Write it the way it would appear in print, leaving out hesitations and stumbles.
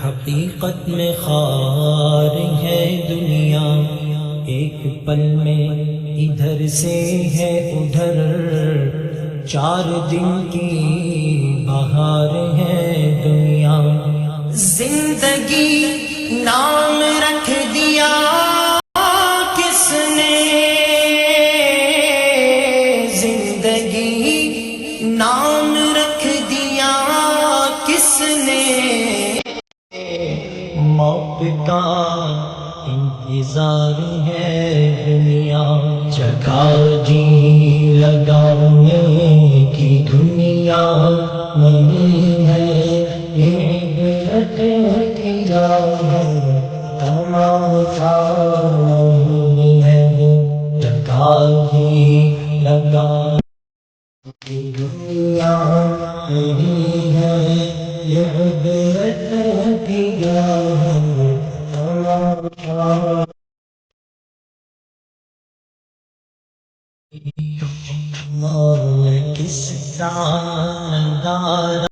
हकीकत में खार है दुनिया, एक पल में इधर से है उधर, 4 दिन की बहार है दुनिया। जिंदगी नाम रख दिया किसने, जिंदगी नाम रख दिया किसने, मौत का इंतजार है दुनिया। जगा जी लगाने की दुनिया नहीं है, ये बिरत किया है तमाशा नहीं है। जगा जी लगा की दुनिया नहीं है, ये बिरत किया है तमाशा। किसका नजारा